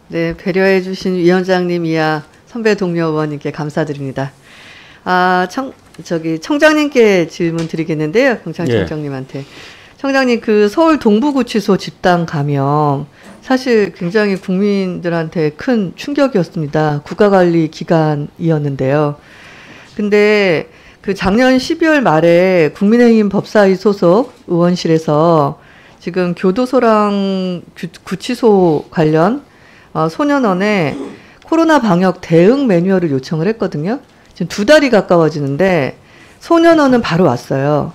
네, 배려해 주신 위원장님 이하 선배 동료 의원님께 감사드립니다. 청장님께 질문 드리겠는데요. 경찰청장님한테. 청장님, 그 서울 동부구치소 집단 감염 사실 굉장히 국민들한테 큰 충격이었습니다. 국가관리 기간이었는데요. 근데 그 작년 12월 말에 국민의힘 법사위 소속 의원실에서 지금 교도소랑 구치소 관련 소년원에 코로나 방역 대응 매뉴얼을 요청을 했거든요. 지금 2달이 가까워지는데 소년원은 바로 왔어요.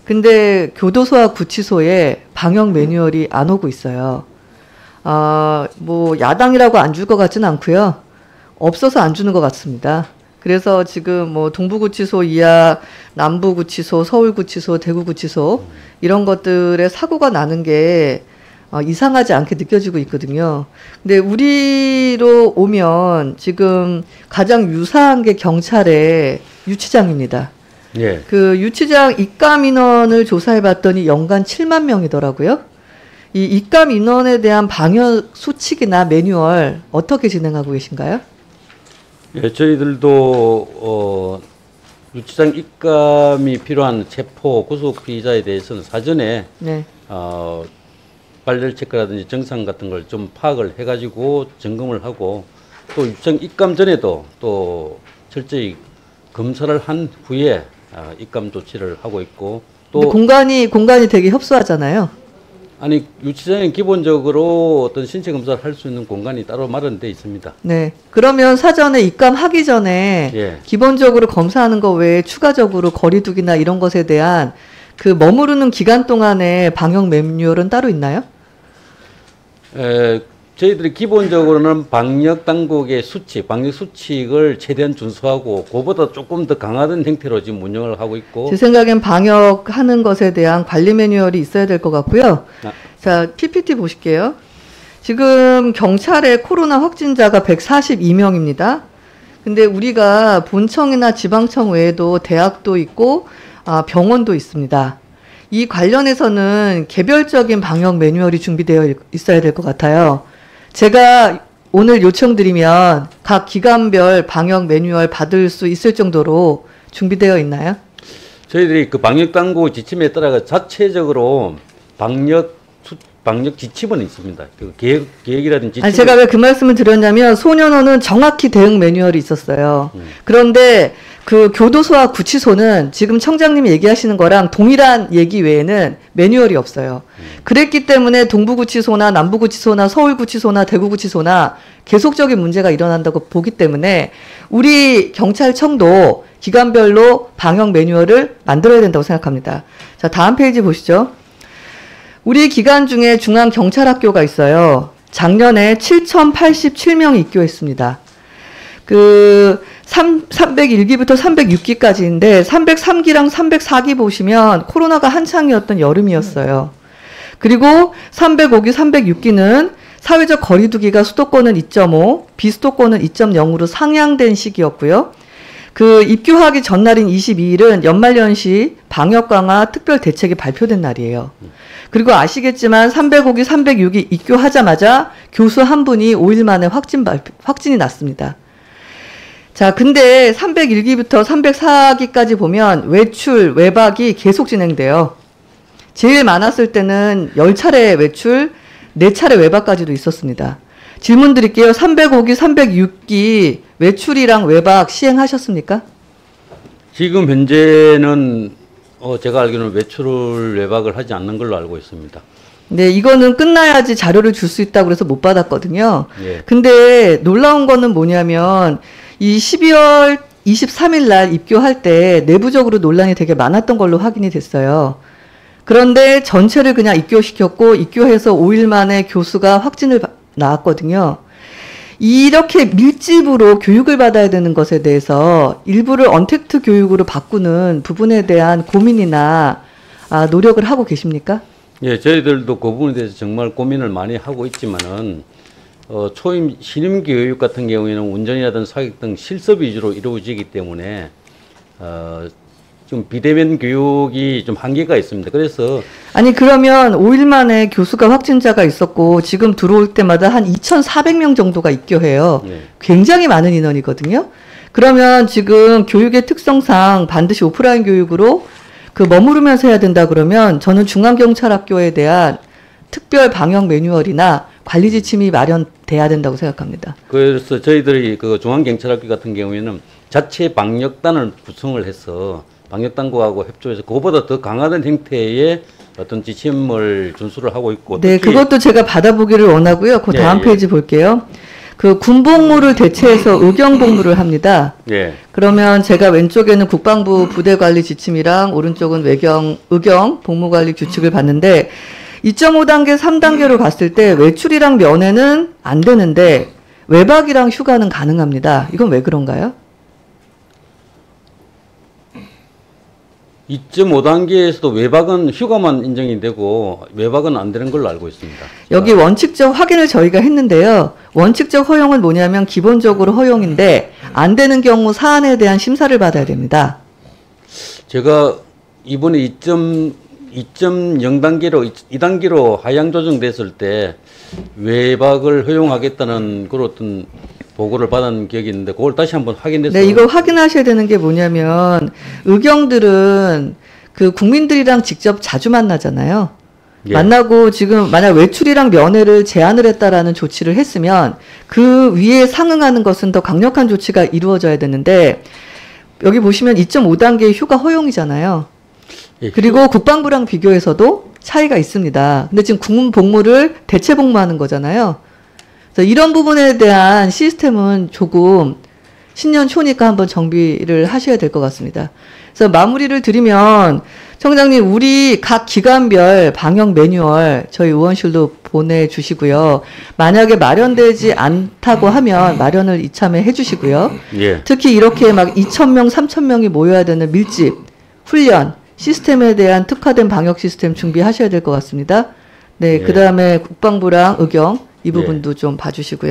근데 교도소와 구치소에 방역 매뉴얼이 안 오고 있어요. 뭐 야당이라고 안 줄 것 같지는 않고요. 없어서 안 주는 것 같습니다. 그래서 지금 뭐 동부구치소 이하, 남부구치소, 서울구치소, 대구구치소 이런 것들의 사고가 나는 게 이상하지 않게 느껴지고 있거든요. 근데 우리로 오면 지금 가장 유사한 게 경찰의 유치장입니다. 예. 그 유치장 입감 인원을 조사해 봤더니 연간 7만 명이더라고요. 이 입감 인원에 대한 방역 수칙이나 매뉴얼 어떻게 진행하고 계신가요? 예, 저희들도 유치장 입감이 필요한 체포 구속 피의자에 대해서는 사전에 네. 발열 체크라든지 증상 같은 걸 좀 파악을 해가지고 점검을 하고 또 유치장 입감 전에도 또 철저히 검사를 한 후에 입감 조치를 하고 있고 또 공간이 되게 협소하잖아요. 아니 유치장은 기본적으로 어떤 신체 검사를 할 수 있는 공간이 따로 마련되어 있습니다. 네. 그러면 사전에 입감하기 전에 예. 기본적으로 검사하는 거 외에 추가적으로 거리두기나 이런 것에 대한 그 머무르는 기간 동안에 방역 매뉴얼은 따로 있나요? 저희들이 기본적으로는 방역 당국의 방역 수칙을 최대한 준수하고 그보다 조금 더 강화된 형태로 지금 운영을 하고 있고. 제 생각엔 방역하는 것에 대한 관리 매뉴얼이 있어야 될 것 같고요. 자, PPT 보실게요. 지금 경찰의 코로나 확진자가 142명입니다. 근데 우리가 본청이나 지방청 외에도 대학도 있고 병원도 있습니다. 이 관련해서는 개별적인 방역 매뉴얼이 준비되어 있어야 될 것 같아요. 제가 오늘 요청드리면 각 기관별 방역 매뉴얼 받을 수 있을 정도로 준비되어 있나요? 저희들이 그 방역 당국 지침에 따라 자체적으로 방역 지침은 있습니다. 그 계획이라든지 지침. 아니, 제가 왜 그 말씀을 드렸냐면 소년원은 정확히 대응 매뉴얼이 있었어요. 그런데 그 교도소와 구치소는 지금 청장님이 얘기하시는 거랑 동일한 얘기 외에는 매뉴얼이 없어요. 그랬기 때문에 동부구치소나 남부구치소나 서울구치소나 대구구치소나 계속적인 문제가 일어난다고 보기 때문에 우리 경찰청도 기관별로 방역 매뉴얼을 만들어야 된다고 생각합니다. 자, 다음 페이지 보시죠. 우리 기관 중에 중앙경찰학교가 있어요. 작년에 7,087명이 입교했습니다. 301기부터 306기까지인데 303기랑 304기 보시면 코로나가 한창이었던 여름이었어요. 그리고 305기, 306기는 사회적 거리두기가 수도권은 2.5, 비수도권은 2.0으로 상향된 시기였고요. 그 입교하기 전날인 22일은 연말연시 방역 강화 특별 대책이 발표된 날이에요. 그리고 아시겠지만 305기, 306기 입교하자마자 교수 한 분이 5일 만에 확진이 났습니다. 자, 근데 301기부터 304기까지 보면 외출, 외박이 계속 진행돼요. 제일 많았을 때는 10차례 외출, 4차례 외박까지도 있었습니다. 질문 드릴게요. 305기, 306기 외출이랑 외박 시행하셨습니까? 지금 현재는 제가 알기로는 외출 외박을 하지 않는 걸로 알고 있습니다. 네, 이거는 끝나야지 자료를 줄 수 있다고 그래서 못 받았거든요. 예. 근데 놀라운 거는 뭐냐면 이 12월 23일 날 입교할 때 내부적으로 논란이 되게 많았던 걸로 확인이 됐어요. 그런데 전체를 그냥 입교시켰고 입교해서 5일 만에 교수가 확진을 나왔거든요. 이렇게 밀집으로 교육을 받아야 되는 것에 대해서 일부를 언택트 교육으로 바꾸는 부분에 대한 고민이나 노력을 하고 계십니까? 예, 저희들도 그 부분에 대해서 정말 고민을 많이 하고 있지만은 신임 교육 같은 경우에는 운전이라든 사격 등 실습 위주로 이루어지기 때문에 좀 비대면 교육이 좀 한계가 있습니다. 그래서 아니 그러면 5일 만에 교수가 확진자가 있었고 지금 들어올 때마다 한 2,400명 정도가 입교해요. 네. 굉장히 많은 인원이거든요. 그러면 지금 교육의 특성상 반드시 오프라인 교육으로 그 머무르면서 해야 된다 그러면 저는 중앙경찰학교에 대한 특별 방역 매뉴얼이나 관리 지침이 마련돼야 된다고 생각합니다. 그래서 저희들이 그 중앙경찰학교 같은 경우에는 자체 방역단을 구성을 해서 방역당국하고 협조해서 그거보다 더 강화된 형태의 어떤 지침을 준수를 하고 있고. 네, 그것도 제가 받아보기를 원하고요. 그 다음 페이지 볼게요. 그 군복무를 대체해서 의경복무를 합니다. 예. 그러면 제가 왼쪽에는 국방부 부대관리 지침이랑 오른쪽은 의경 복무관리 규칙을 봤는데 2.5단계, 3단계로 갔을 때 외출이랑 면회는 안 되는데 외박이랑 휴가는 가능합니다. 이건 왜 그런가요? 2.5단계에서도 외박은 휴가만 인정이 되고 외박은 안 되는 걸로 알고 있습니다. 여기 원칙적 확인을 저희가 했는데요. 원칙적 허용은 뭐냐면 기본적으로 허용인데 안 되는 경우 사안에 대한 심사를 받아야 됩니다. 제가 이번에 2.0단계로 2단계로 하향 조정됐을 때 외박을 허용하겠다는 그런 어떤 보고를 받은 기억이 있는데 그걸 다시 한번 확인해서. 네, 이거 확인하셔야 되는 게 뭐냐면 의경들은 그 국민들이랑 직접 자주 만나잖아요. 예. 만나고 지금 만약 외출이랑 면회를 제한을 했다라는 조치를 했으면 그 위에 상응하는 것은 더 강력한 조치가 이루어져야 되는데 여기 보시면 2.5단계 휴가 허용이잖아요. 예, 그리고 국방부랑 비교해서도 차이가 있습니다. 근데 지금 국군 복무를 대체 복무하는 거잖아요. 그래서 이런 부분에 대한 시스템은 조금 신년 초니까 한번 정비를 하셔야 될 것 같습니다. 그래서 마무리를 드리면 청장님 우리 각 기관별 방역 매뉴얼 저희 의원실로 보내주시고요. 만약에 마련되지 않다고 하면 마련을 이참에 해주시고요. 예. 특히 이렇게 막 2,000명, 3,000명이 모여야 되는 밀집, 훈련, 시스템에 대한 특화된 방역 시스템 준비하셔야 될 것 같습니다. 네, 예. 그 다음에 국방부랑 의경 이 부분도 좀 봐주시고요.